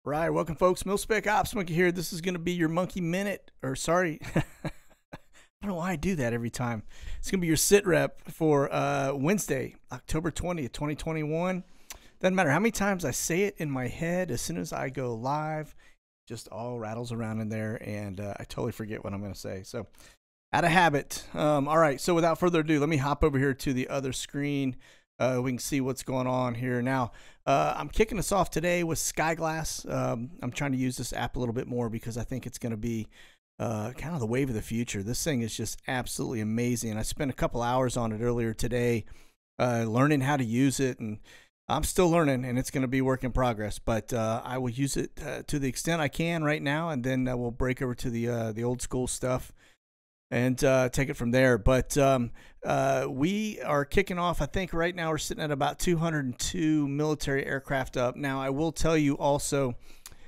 Right, welcome folks. Mil-Spec Ops Monkey here. This is going to be your Monkey Minute, or sorry, I don't know why I do that every time. It's going to be your sit rep for Wednesday, October 20th, 2021. Doesn't matter how many times I say it in my head, as soon as I go live, just all rattles around in there, and I totally forget what I'm going to say. So, out of habit. All right, so without further ado, let me hop over here to the other screen. We can see what's going on here now. I'm kicking us off today with SkyGlass. I'm trying to use this app a little bit more because I think it's going to be kind of the wave of the future. This thing is just absolutely amazing. I spent a couple hours on it earlier today learning how to use it, and I'm still learning, and it's going to be work in progress. But I will use it to the extent I can right now, and then we'll break over to the old school stuff and take it from there. But we are kicking off, I think right now we're sitting at about 202 military aircraft up. Now, I will tell you also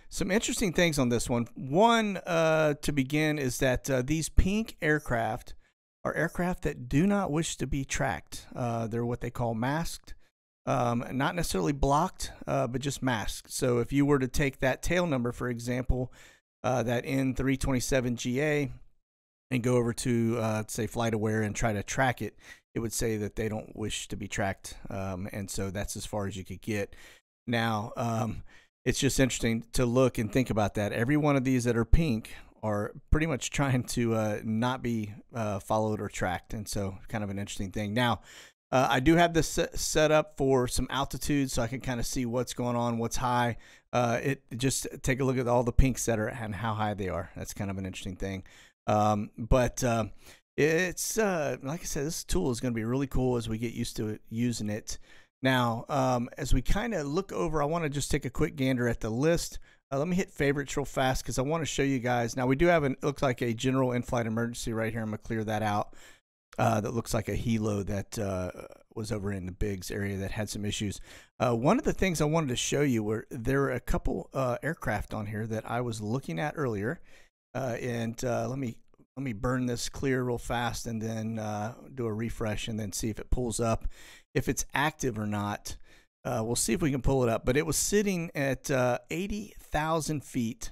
some interesting things on this one. One, to begin, is that these pink aircraft are aircraft that do not wish to be tracked. They're what they call masked. Not necessarily blocked, but just masked. So if you were to take that tail number, for example, that N327GA, and go over to, say, FlightAware and try to track it, it would say that they don't wish to be tracked. And so that's as far as you could get. Now, it's just interesting to look and think about that. Every one of these that are pink are pretty much trying to not be followed or tracked. And so kind of an interesting thing. Now, I do have this set up for some altitude so I can kind of see what's going on, what's high. Just take a look at all the pinks that are and how high they are. That's kind of an interesting thing. But it's like I said, this tool is going to be really cool as we get used to using it. Now, as we kind of look over, I want to just take a quick gander at the list. Let me hit favorites real fast because I want to show you guys. Now, we do have it looks like a general in-flight emergency right here. I'm going to clear that out. That looks like a helo that was over in the Biggs area that had some issues. One of the things I wanted to show you were there were a couple aircraft on here that I was looking at earlier. Let me burn this clear real fast and then do a refresh and then see if it pulls up, if it's active or not. We'll see if we can pull it up. But it was sitting at 80,000 feet,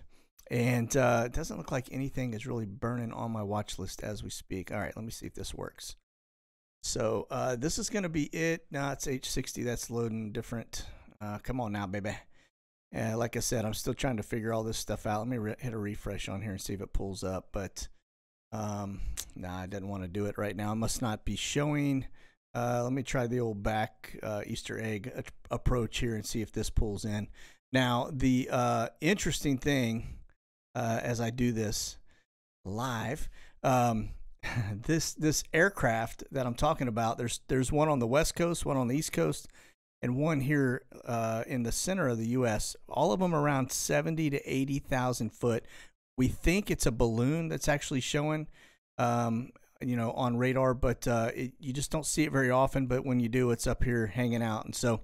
and it doesn't look like anything is really burning on my watch list as we speak. All right, let me see if this works. So this is going to be it. No, it's H60. That's loading different. Come on now, baby. Like I said, I'm still trying to figure all this stuff out. Let me hit a refresh on here and see if it pulls up. But nah, I didn't want to do it right now. It must not be showing. Let me try the old back Easter egg approach here and see if this pulls in. Now, the interesting thing as I do this live, this aircraft that I'm talking about, there's one on the West Coast, one on the East Coast, and one here in the center of the U.S., all of them around 70 to 80,000 foot. We think it's a balloon that's actually showing, on radar, but you just don't see it very often. But when you do, it's up here hanging out. And so,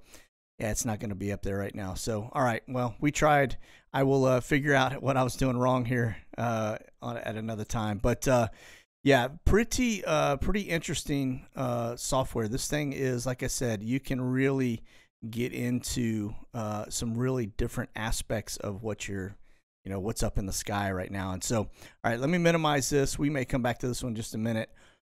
yeah, it's not going to be up there right now. So, all right, well, we tried. I will figure out what I was doing wrong here at another time. But yeah, pretty interesting software. This thing is, like I said, you can really get into some really different aspects of what what's up in the sky right now. And so, all right, let me minimize this. We may come back to this one in just a minute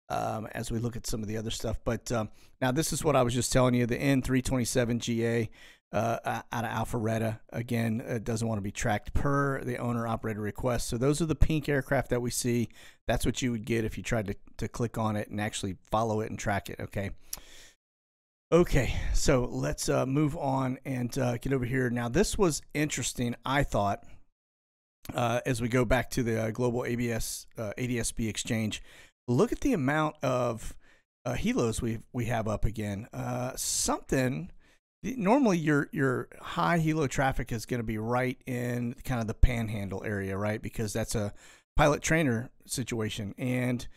as we look at some of the other stuff. But now this is what I was just telling you, the N327GA out of Alpharetta. Again, it doesn't want to be tracked per the owner-operator request. So those are the pink aircraft that we see. That's what you would get if you tried to click on it and actually follow it and track it, okay? Okay, so let's move on and get over here. Now, this was interesting, I thought, as we go back to the global ADSB exchange. Look at the amount of helos we have up again. Normally your high helo traffic is going to be right in kind of the panhandle area, right? Because that's a pilot trainer situation. And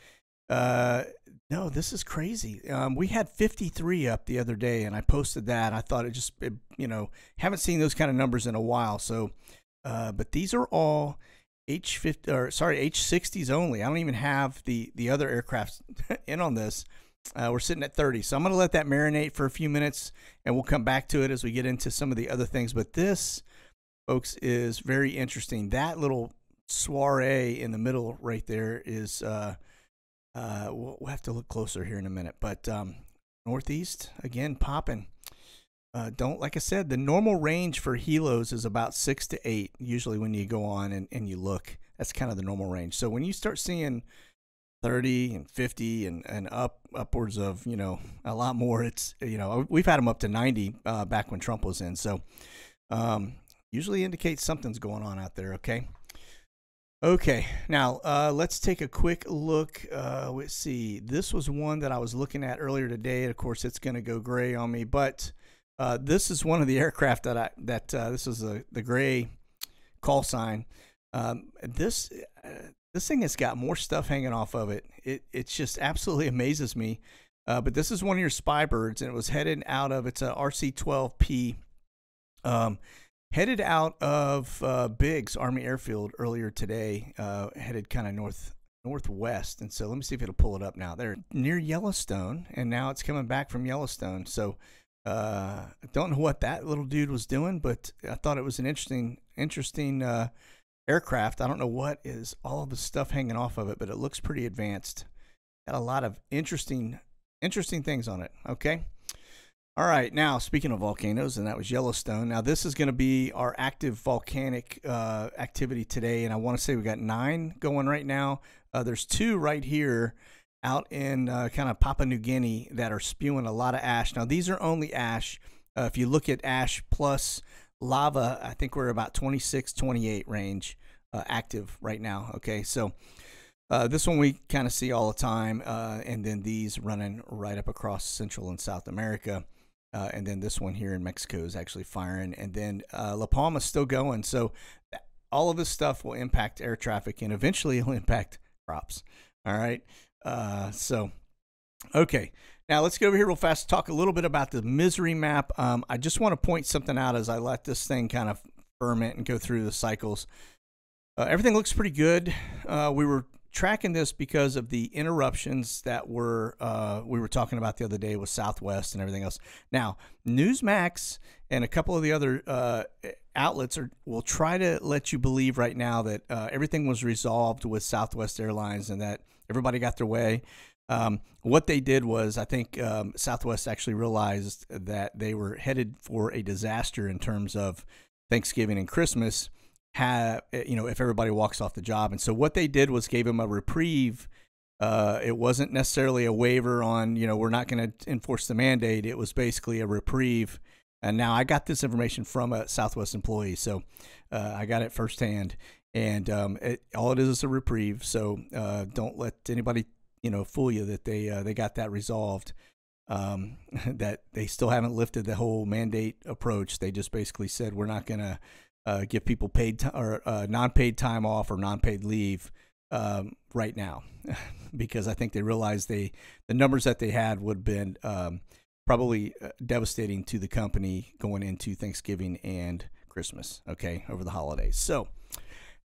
no, this is crazy. We had 53 up the other day, and I posted that. I thought haven't seen those kind of numbers in a while. So, but these are all H60s only. I don't even have the other aircraft in on this. We're sitting at 30. So I'm going to let that marinate for a few minutes, and we'll come back to it as we get into some of the other things. But this folks, is very interesting. That little soiree in the middle right there is, we'll have to look closer here in a minute. But northeast, again, popping. Like I said, the normal range for HELOS is about 6 to 8, usually when you go on and you look. That's kind of the normal range. So when you start seeing 30 and 50 and upwards of, a lot more, it's, we've had them up to 90 back when Trump was in. So usually indicates something's going on out there. Okay, now let's take a quick look. Let's see. This was one that I was looking at earlier today. Of course, it's going to go gray on me, but this is one of the aircraft this is the gray call sign. This thing has got more stuff hanging off of it. It just absolutely amazes me. But this is one of your spy birds, and it was headed out of, it's a RC-12P, headed out of Biggs Army Airfield earlier today, headed kind of northwest. And so let me see if it'll pull it up now. They're near Yellowstone, and now it's coming back from Yellowstone. So I don't know what that little dude was doing, but I thought it was an interesting aircraft. I don't know what is all of the stuff hanging off of it, but it looks pretty advanced. Got a lot of interesting things on it. Okay. All right. Now, speaking of volcanoes, and that was Yellowstone. Now, this is going to be our active volcanic activity today, and I want to say we got 9 going right now. There's 2 right here out in kind of Papua New Guinea that are spewing a lot of ash. Now, these are only ash. If you look at ash plus lava, I think we're about 26, 28 range active right now. Okay, so this one we kind of see all the time, and then these running right up across Central and South America, and then this one here in Mexico is actually firing, and then La Palma's still going. So all of this stuff will impact air traffic, and eventually it'll impact crops. All right, okay. Now, let's get over here real fast, talk a little bit about the misery map. I just want to point something out as I let this thing kind of ferment and go through the cycles. Everything looks pretty good. We were tracking this because of the interruptions that we were talking about the other day with Southwest and everything else. Now, Newsmax and a couple of the other outlets will try to let you believe right now that everything was resolved with Southwest Airlines and that everybody got their way. What they did was, I think Southwest actually realized that they were headed for a disaster in terms of Thanksgiving and Christmas, if everybody walks off the job. And so what they did was gave them a reprieve. It wasn't necessarily a waiver on, we're not going to enforce the mandate. It was basically a reprieve. And now I got this information from a Southwest employee, so I got it firsthand. And all it is a reprieve. So don't let anybody fool you that they got that resolved, that they still haven't lifted the whole mandate approach. They just basically said, we're not going to give people paid or non-paid time off or non-paid leave right now, because I think they realized the numbers that they had would have been probably devastating to the company going into Thanksgiving and Christmas, over the holidays. So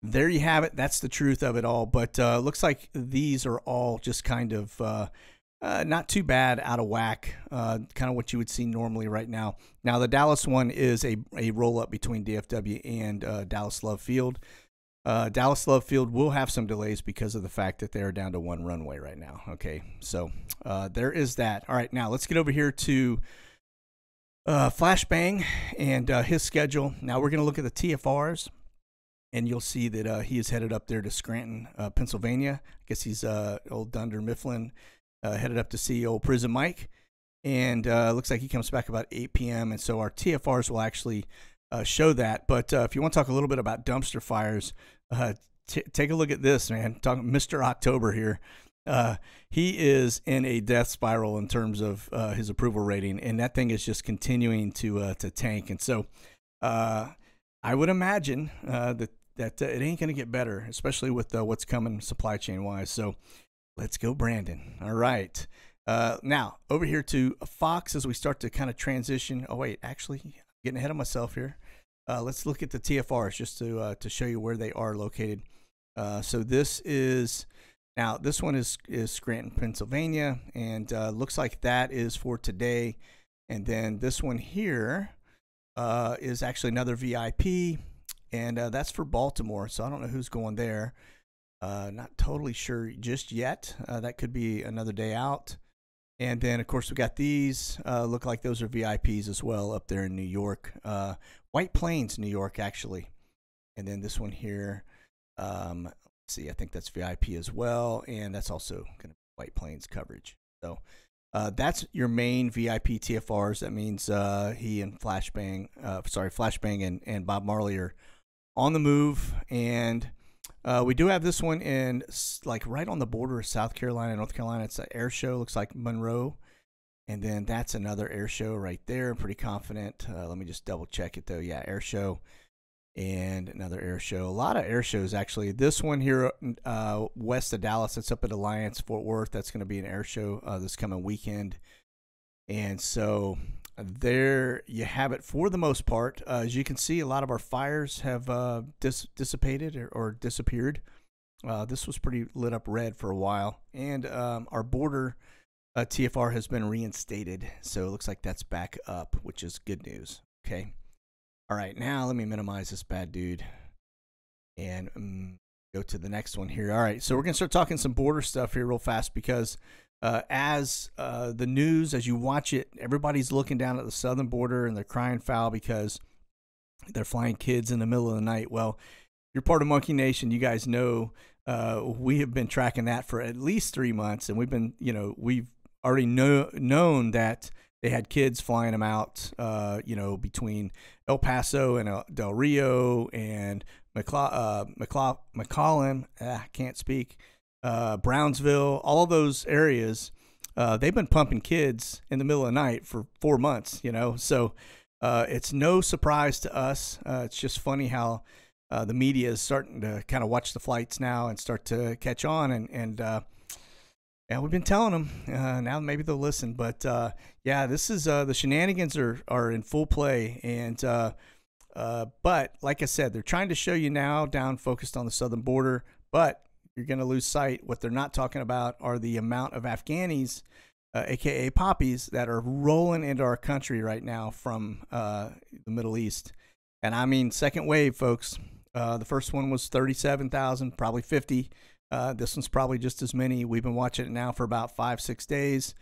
there you have it. That's the truth of it all. But looks like these are all just kind of not too bad, out of whack, kind of what you would see normally right now. Now, the Dallas one is a roll-up between DFW and Dallas Love Field. Dallas Love Field will have some delays because of the fact that they are down to 1 runway right now. Okay, so there is that. All right, now let's get over here to Flashbang and his schedule. Now we're going to look at the TFRs. And you'll see that he is headed up there to Scranton, Pennsylvania. I guess he's old Dunder Mifflin, headed up to see old Prison Mike. And looks like he comes back about 8 p.m. And so our TFRs will actually show that. But if you want to talk a little bit about dumpster fires, take a look at this, man. Talking Mr. October here. He is in a death spiral in terms of his approval rating. And that thing is just continuing to tank. And so I would imagine that it ain't going to get better, especially with what's coming supply chain wise. So let's go, Brandon. All right. Now over here to Fox as we start to kind of transition. Oh, wait, actually getting ahead of myself here. Let's look at the TFRs just to show you where they are located. So this one is Scranton, Pennsylvania, and looks like that is for today. And then this one here is actually another VIP. and that's for Baltimore. So I don't know who's going there. Not totally sure just yet. That could be another day out. And then, of course, we got these. Look like those are VIPs as well up there in New York. White Plains, New York, actually. And then this one here, let's see, I think that's VIP as well. And that's also going to be White Plains coverage. So that's your main VIP TFRs. That means he and Flashbang and Bob Marley are on the move. And we do have this one in like right on the border of South Carolina, North Carolina. It's an air show. Looks like Monroe. And then that's another air show right there. I'm pretty confident. Let me just double check it though. Yeah, air show and another air show. A lot of air shows actually. This one here west of Dallas, it's up at Alliance, Fort Worth. That's going to be an air show this coming weekend. And so there you have it for the most part. As you can see, a lot of our fires have dissipated or disappeared. This was pretty lit up red for a while. And our border TFR has been reinstated. So it looks like that's back up, which is good news. Okay. All right. Now let me minimize this bad dude and go to the next one here. All right. So we're going to start talking some border stuff here real fast because as the news, as you watch it, everybody's looking down at the southern border and they're crying foul because they're flying kids in the middle of the night. Well, you're part of Monkey Nation. You guys know we have been tracking that for at least 3 months, and we've been, we've already known that they had kids flying them out, between El Paso and Del Rio and McAllen. I can't speak. Brownsville, all those areas, they've been pumping kids in the middle of the night for 4 months, so it's no surprise to us. It's just funny how the media is starting to kind of watch the flights now and start to catch on, and we've been telling them now maybe they'll listen, but this is the shenanigans are in full play, and but like I said, they're trying to show you now down focused on the southern border, but you're going to lose sight. What they're not talking about are the amount of Afghanis, aka poppies, that are rolling into our country right now from the Middle East. And I mean, second wave, folks. The first one was 37,000, probably 50. This one's probably just as many. We've been watching it now for about 5-6 days.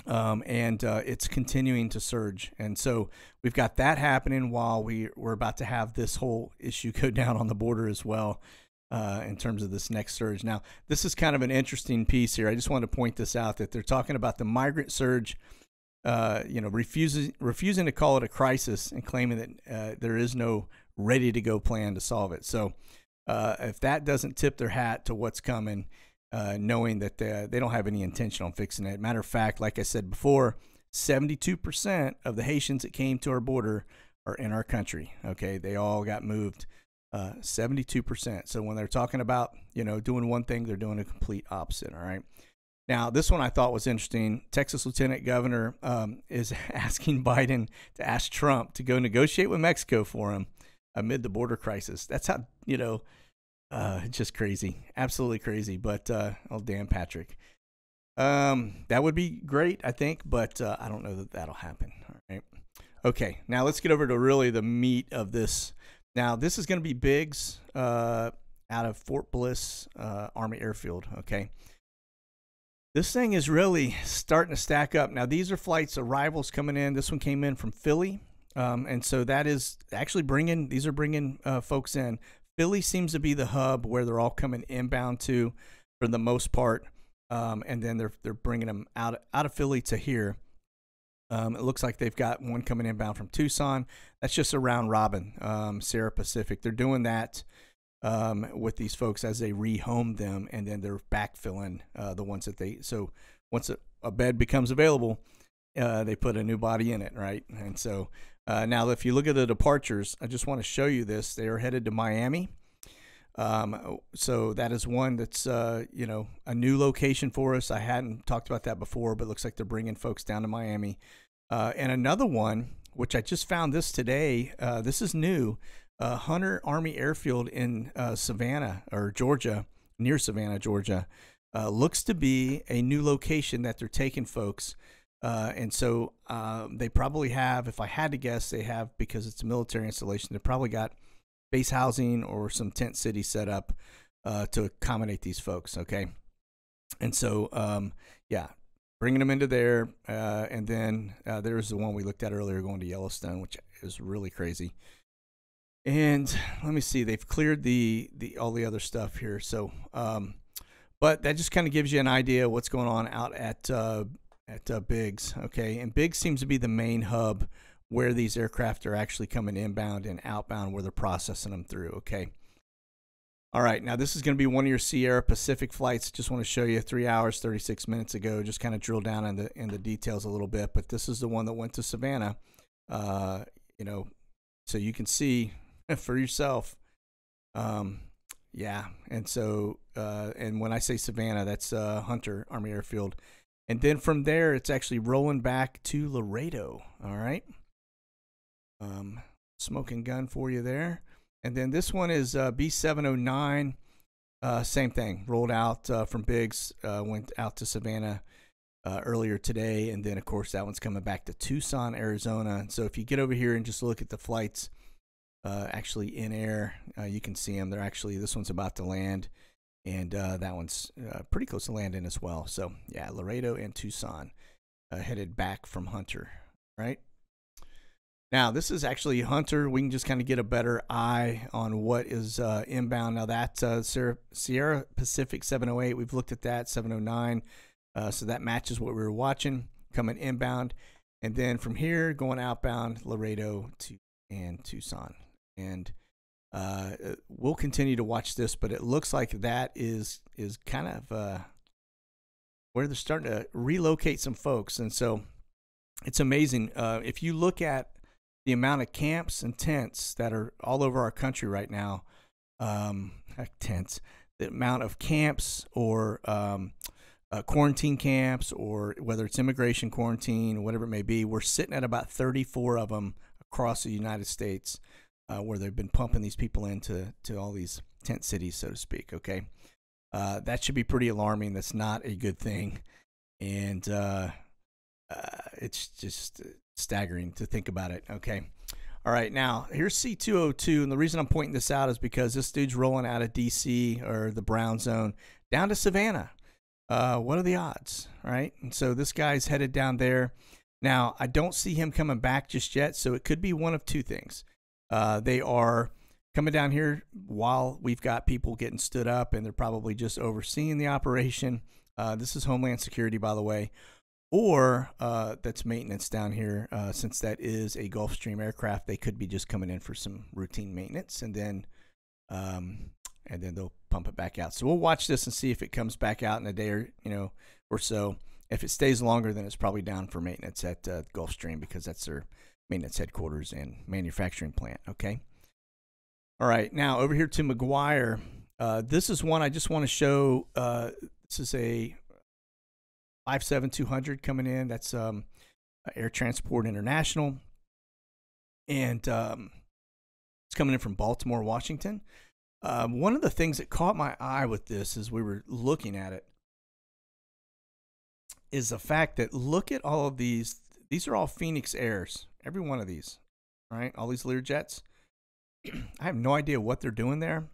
And it's continuing to surge. And so we've got that happening while we're about to have this whole issue go down on the border as well. In terms of this next surge. Now, this is kind of an interesting piece here. I just wanted to point this out, that they're talking about the migrant surge, refusing to call it a crisis and claiming that there is no ready-to-go plan to solve it. So if that doesn't tip their hat to what's coming, knowing that they don't have any intention on fixing it. Matter of fact, like I said before, 72% of the Haitians that came to our border are in our country. Okay, they all got moved. 72%. So when they're talking about, doing one thing, they're doing a complete opposite. All right. Now, this one I thought was interesting. Texas Lieutenant Governor is asking Biden to ask Trump to go negotiate with Mexico for him amid the border crisis. That's how, just crazy. Absolutely crazy. But, damn, Patrick. That would be great, I think, but I don't know that that'll happen. All right. Okay. Now let's get over to really the meat of this. Now, this is going to be Biggs out of Fort Bliss Army Airfield, okay? This thing is really starting to stack up. Now, these are flights, arrivals coming in. This one came in from Philly, and so that is actually bringing folks in. Philly seems to be the hub where they're all coming inbound to for the most part, and then they're bringing them out of Philly to here. It looks like they've got one coming inbound from Tucson. That's just a round robin, Sierra Pacific. They're doing that with these folks as they rehome them, and then they're backfilling the ones that so once a bed becomes available, they put a new body in it, right? And so now if you look at the departures, I just want to show you this. They are headed to Miami. So that is one that's, a new location for us. I hadn't talked about that before, but it looks like they're bringing folks down to Miami. And another one, which I just found this today, this is new, Hunter Army Airfield in Savannah, or Georgia, near Savannah, Georgia, looks to be a new location that they're taking folks. And so they probably have, if I had to guess, they have, because it's a military installation, they probably got base housing or some tent city set up to accommodate these folks. Okay. And so, yeah, bringing them into there. And then there's the one we looked at earlier going to Yellowstone, which is really crazy. And let me see, they've cleared the all the other stuff here. So, but that just kind of gives you an idea of what's going on out at Biggs. Okay. And Biggs seems to be the main hub where these aircraft are actually coming inbound and outbound, where they're processing them through. Okay. All right. Now this is going to be one of your Sierra Pacific flights. Just want to show you 3 hours, 36 minutes ago, just kind of drill down in the details a little bit, but this is the one that went to Savannah, you know, so you can see for yourself. Yeah. And so, and when I say Savannah, that's Hunter Army Airfield. And then from there, it's actually rolling back to Laredo. All right. Smoking gun for you there. And then this one is B709. Same thing. Rolled out from Biggs, went out to Savannah earlier today. And then, of course, that one's coming back to Tucson, Arizona. So if you get over here and just look at the flights actually in air, you can see them. They're actually, this one's about to land. And that one's pretty close to landing as well. So, yeah, Laredo and Tucson headed back from Hunter, right? Now, this is actually Hunter. We can just kind of get a better eye on what is inbound. Now, that Sierra Pacific 708, we've looked at that, 709. So that matches what we were watching coming inbound. And then from here, going outbound, Laredo and Tucson. And we'll continue to watch this, but it looks like that is kind of where they're starting to relocate some folks. And so it's amazing. If you look at the amount of camps and tents that are all over our country right now, tents, the amount of camps or quarantine camps, or whether it's immigration quarantine or whatever it may be, we're sitting at about 34 of them across the United States, where they've been pumping these people into all these tent cities, so to speak. Okay. That should be pretty alarming. That's not a good thing. And it's just staggering to think about it. Okay. All right. Now, here's C202. And the reason I'm pointing this out is because this dude's rolling out of D.C. or the Brown Zone down to Savannah. What are the odds? Right. And so this guy's headed down there. Now, I don't see him coming back just yet. So it could be one of two things. They are coming down here while we've got people getting stood up, and they're probably just overseeing the operation. This is Homeland Security, by the way. Or that's maintenance down here. Since that is a Gulfstream aircraft, they could be just coming in for some routine maintenance, and then they'll pump it back out. So we'll watch this and see if it comes back out in a day or so. If it stays longer, then it's probably down for maintenance at Gulfstream, because that's their maintenance headquarters and manufacturing plant. Okay. All right. Now over here to McGuire. This is one I just want to show. This is a 57200 coming in. That's Air Transport International, and it's coming in from Baltimore, Washington. One of the things that caught my eye with this as we were looking at it is the fact that, look at all of these. These are all Phoenix Airs, every one of these, right? All these Learjets. I have no idea what they're doing there.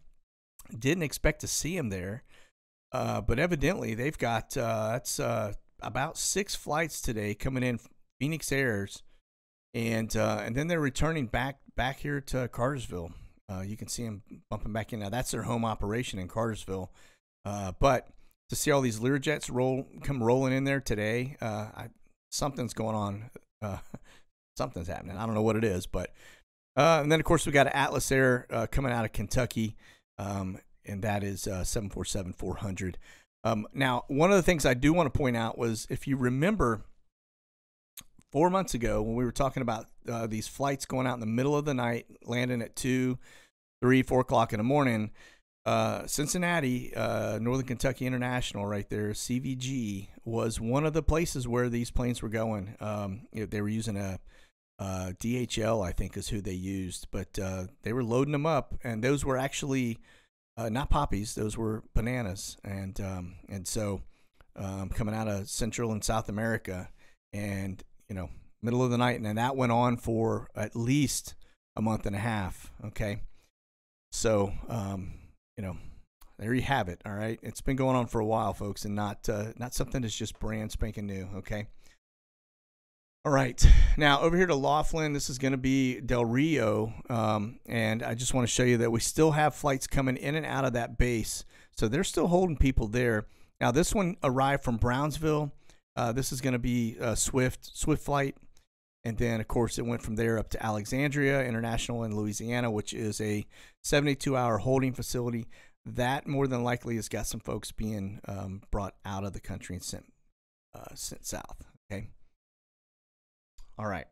Didn't expect to see them there. But evidently they've got that's about 6 flights today coming in, Phoenix Airs, and then they're returning back here to Cartersville. You can see them bumping back in. Now that's their home operation in Cartersville, but to see all these Learjets come rolling in there today, something's going on. Something's happening. I don't know what it is, but and then of course we got Atlas Air coming out of Kentucky. And that is 747-400. Now, one of the things I do want to point out was, if you remember 4 months ago when we were talking about these flights going out in the middle of the night, landing at 2, 3, 4 o'clock in the morning, Cincinnati, Northern Kentucky International right there, CVG, was one of the places where these planes were going. They were using a DHL, I think is who they used, but they were loading them up, and those were actually not poppies; those were bananas, and so coming out of Central and South America, and middle of the night, and then that went on for at least a month and a half. Okay, So, you know, there you have it. All right, it's been going on for a while, folks, and not something that's just brand spanking new. Okay. All right, now over here to Laughlin, this is going to be Del Rio, and I just want to show you that we still have flights coming in and out of that base, so they're still holding people there. Now this one arrived from Brownsville. This is going to be a Swift flight, and then of course it went from there up to Alexandria International in Louisiana, which is a 72-hour holding facility. That more than likely has got some folks being brought out of the country and sent south. Okay. All right.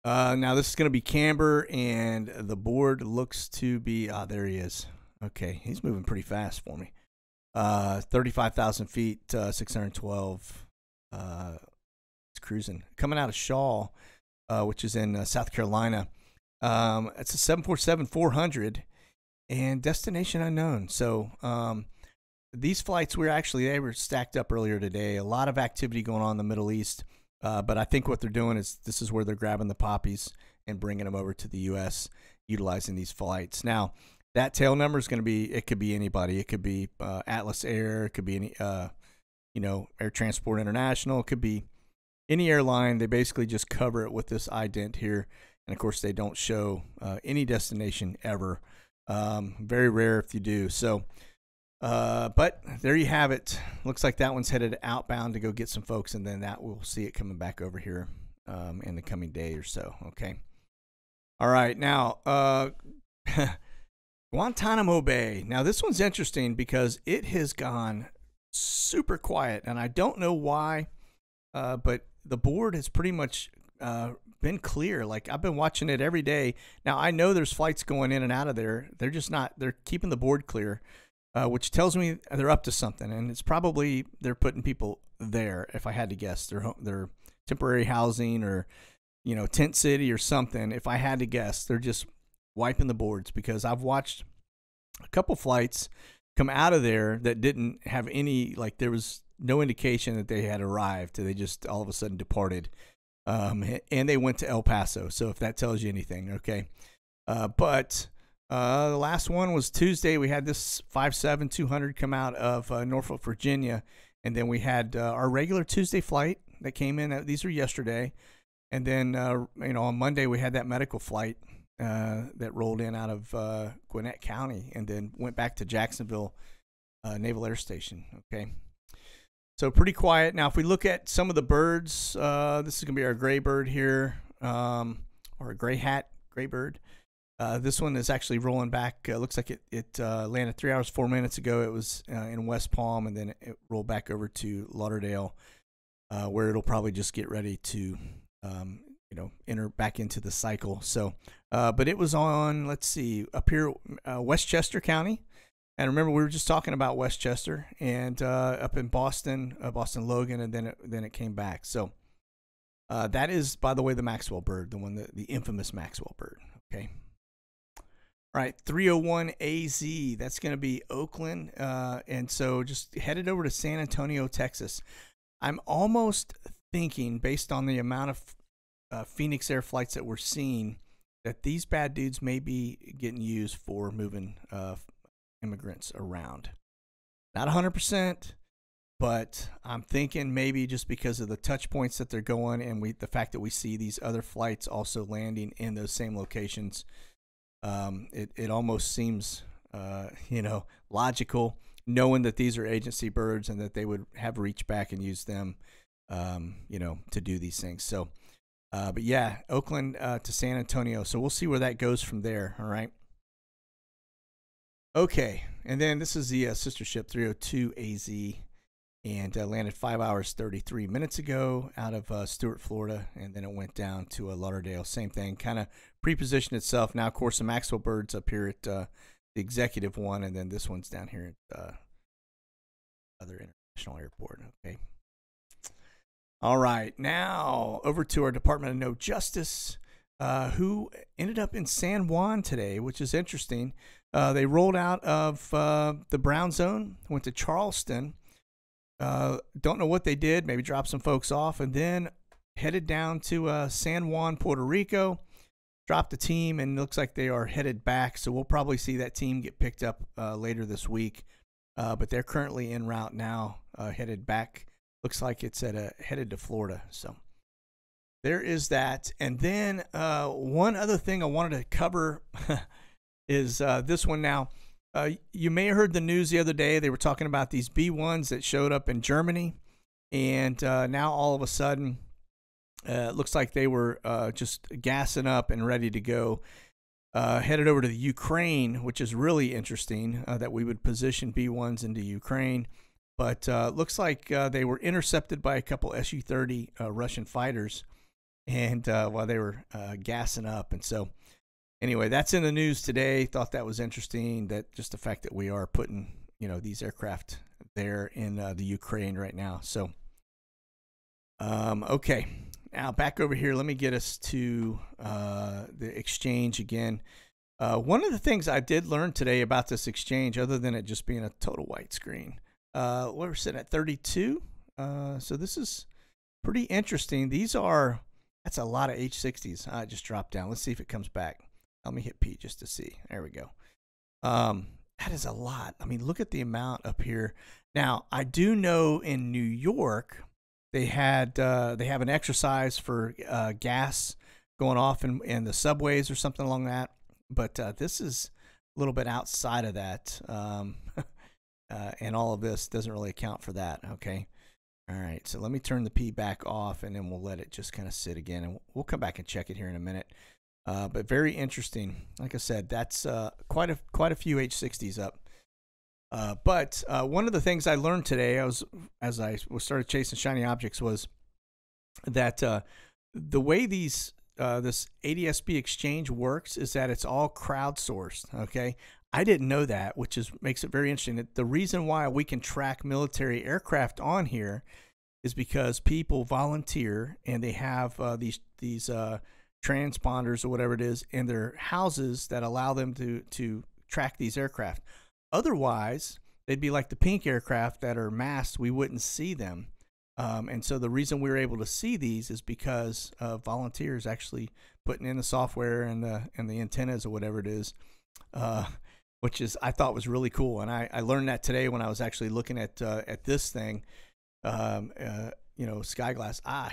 Now this is going to be Camber, and the board looks to be, there he is. Okay, he's moving pretty fast for me. 35,000 feet, 612. It's cruising. Coming out of Shaw, which is in South Carolina. It's a 747-400 and destination unknown. So these flights they were stacked up earlier today. A lot of activity going on in the Middle East. But I think what they're doing is this is where they're grabbing the poppies and bringing them over to the U.S. utilizing these flights. Now, that tail number is going to be, it could be anybody. It could be Atlas Air. It could be any, Air Transport International. It could be any airline. They basically just cover it with this ident here. And, of course, they don't show any destination ever. Very rare if you do. So, but there you have it. Looks like that one's headed outbound to go get some folks, and then we'll see it coming back over here in the coming day or so. Okay. All right. Now, Guantanamo Bay. Now, this one's interesting because it has gone super quiet, and I don't know why, but the board has pretty much been clear. Like, I've been watching it every day. Now, I know there's flights going in and out of there. They're just not, they're keeping the board clear. Which tells me they're up to something, and it's probably they're putting people there. If I had to guess, they're temporary housing or, tent city or something. If I had to guess, they're just wiping the boards, because I've watched a couple flights come out of there that didn't have any, like, there was no indication that they had arrived. They just all of a sudden departed, and they went to El Paso. So if that tells you anything, okay. But the last one was Tuesday. We had this 57-200 come out of Norfolk, Virginia. And then we had our regular Tuesday flight that came in. These are yesterday. And then, on Monday, we had that medical flight that rolled in out of Gwinnett County and then went back to Jacksonville Naval Air Station. Okay. So pretty quiet. Now, if we look at some of the birds, this is going to be our gray bird here, or a gray bird. This one is actually rolling back. Looks like it landed 3 hours, 4 minutes ago. It was in West Palm, and then it rolled back over to Lauderdale, where it'll probably just get ready to, enter back into the cycle. So, but it was on, let's see, up here, Westchester County. And remember, we were just talking about Westchester and up in Boston, Boston Logan, and then it came back. So that is, by the way, the Maxwell bird, the infamous Maxwell bird. Okay. All right, 301 AZ, that's going to be Oakland, and so just headed over to San Antonio, Texas. I'm almost thinking, based on the amount of Phoenix Air flights that we're seeing, that these bad dudes may be getting used for moving immigrants around. Not 100%, but I'm thinking maybe just because of the touch points that they're going, and the fact that we see these other flights also landing in those same locations. It almost seems, logical, knowing that these are agency birds and that they would have reached back and used them, to do these things. So, but yeah, Oakland to San Antonio. So we'll see where that goes from there. All right. Okay. And then this is the sister ship 302 AZ, and landed 5 hours, 33 minutes ago out of Stuart, Florida. And then it went down to Lauderdale. Same thing, kind of pre-positioned itself. Now, of course, the Maxwell bird's up here at the executive one, and then this one's down here at other international airport. Okay. All right. Now, over to our Department of No Justice, who ended up in San Juan today, which is interesting. They rolled out of the Brown Zone, went to Charleston. Don't know what they did, maybe dropped some folks off, and then headed down to San Juan, Puerto Rico. dropped a team, and it looks like they are headed back. So we'll probably see that team get picked up later this week. But they're currently en route now, headed back. Looks like it's headed to Florida. So there is that. And then one other thing I wanted to cover is this one now. You may have heard the news the other day. They were talking about these B-1s that showed up in Germany. And now all of a sudden, it looks like they were just gassing up and ready to go. Headed over to the Ukraine, which is really interesting that we would position B-1s into Ukraine. But looks like they were intercepted by a couple Su-30 Russian fighters, and while they were gassing up. And so anyway, that's in the news today. Thought that was interesting, that just the fact that we are putting, these aircraft there in the Ukraine right now. So, okay. Now back over here, let me get us to the exchange again. One of the things I did learn today about this exchange, other than it just being a total white screen, we're sitting at 32. So this is pretty interesting. That's a lot of H60s. I just dropped down. Let's see if it comes back. Let me hit P just to see. There we go. That is a lot. I mean, look at the amount up here. Now, I do know in New York, they have an exercise for gas going off in the subways or something along that. But this is a little bit outside of that. And all of this doesn't really account for that. Okay. All right. So let me turn the P back off, and then we'll let it just kind of sit again. And we'll come back and check it here in a minute. But very interesting. Like I said, that's quite a few H60s up. But one of the things I learned today, as I started chasing shiny objects, was that the way this ADS-B exchange works is that it's all crowdsourced. Okay, I didn't know that, which makes it very interesting. The reason why we can track military aircraft on here is because people volunteer, and they have these transponders or whatever it is in their houses that allow them to track these aircraft. Otherwise, they'd be like the pink aircraft that are masked. We wouldn't see them. And so the reason we were able to see these is because volunteers actually putting in the software and the antennas or whatever it is, which I thought was really cool. And I learned that today when I was actually looking at this thing, SkyGlass.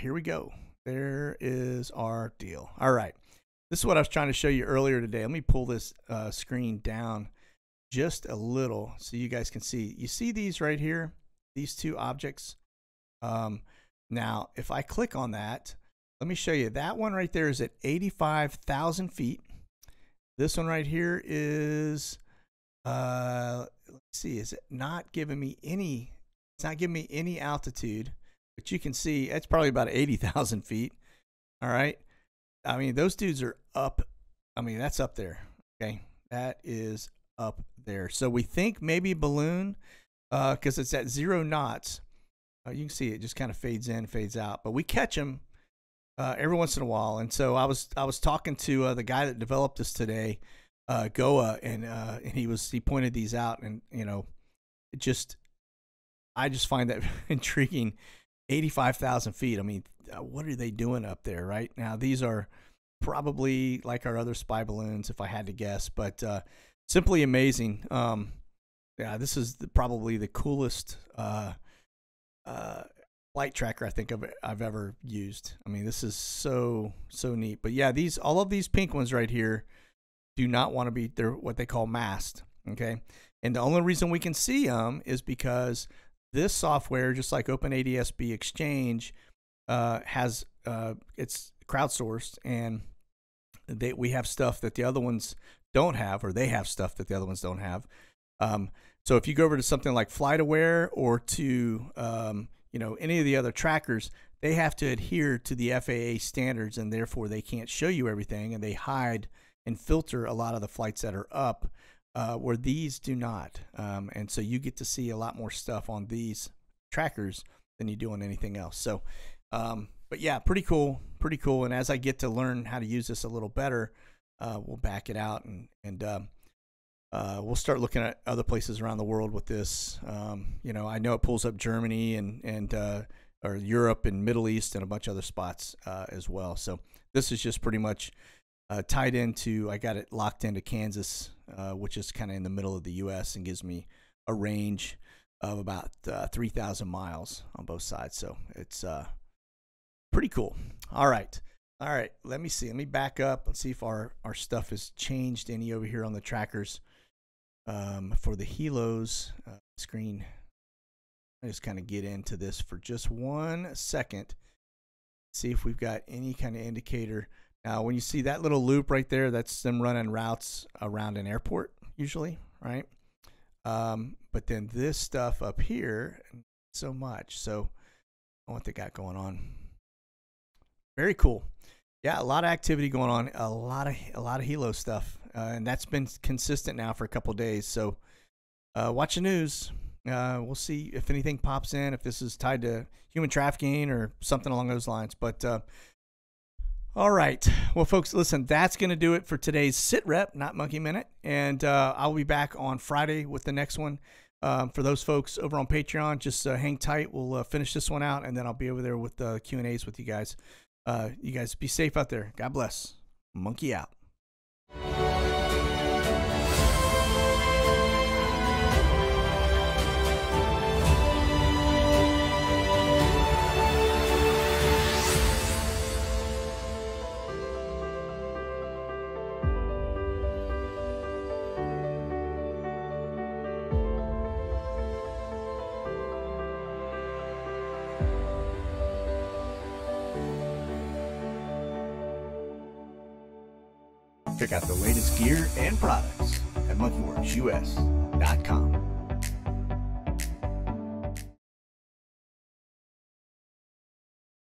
Here we go. There is our deal. All right. This is what I was trying to show you earlier today. Let me pull this screen down just a little so you guys can see. You see these right here, these two objects? Now, if I click on that, let me show you. That one right there is at 85,000 feet. This one right here is, let's see, is it not giving me any, it's not giving me any altitude, but you can see it's probably about 80,000 feet. All right. I mean, those dudes are up. I mean, that's up there. Okay. That is up there. So we think maybe balloon, because it's at 0 knots. You can see it just kind of fades in, fades out, but we catch them every once in a while. And so I was talking to the guy that developed this today, Goa, and he pointed these out, and I just find that intriguing. 85,000 feet. I mean, what are they doing up there right now? These are probably like our other spy balloons, if I had to guess, but simply amazing. Yeah, this is probably the coolest flight tracker I think I've ever used. I mean, this is so neat. But yeah, all of these pink ones right here do not want to be, they're what they call masked. Okay, and the only reason we can see them is because this software, just like OpenADS-B Exchange, has it's crowdsourced, and we have stuff that the other ones don't have, or they have stuff that the other ones don't have. So if you go over to something like FlightAware or to any of the other trackers, they have to adhere to the FAA standards, and therefore they can't show you everything, and they hide and filter a lot of the flights that are up, where these do not. And so you get to see a lot more stuff on these trackers than you do on anything else. So, but yeah, pretty cool. And as I get to learn how to use this a little better, we'll back it out, and we'll start looking at other places around the world with this. I know it pulls up Germany and or Europe and Middle East and a bunch of other spots as well. So this is just pretty much tied into, I got it locked into Kansas, which is kind of in the middle of the U.S. and gives me a range of about 3,000 miles on both sides. So it's pretty cool. All right. Let me see. Let me back up. Let's see if our stuff has changed any over here on the trackers for the HELOS screen. I just kind of get into this for just 1 second. See if we've got any kind of indicator. Now, when you see that little loop right there, that's them running routes around an airport usually, right? But then this stuff up here, so much. So what they got going on. Very cool. Yeah, a lot of activity going on. A lot of HELOS stuff, and that's been consistent now for a couple of days. So watch the news. We'll see if anything pops in, if this is tied to human trafficking or something along those lines. But all right. Well, folks, listen, that's going to do it for today's Sit Rep, not Monkey Minute. And I'll be back on Friday with the next one. For those folks over on Patreon, just hang tight. We'll finish this one out, and then I'll be over there with the Q&As with you guys. You guys be safe out there. God bless. Monkey out. Check out the latest gear and products at monkeywerxus.com.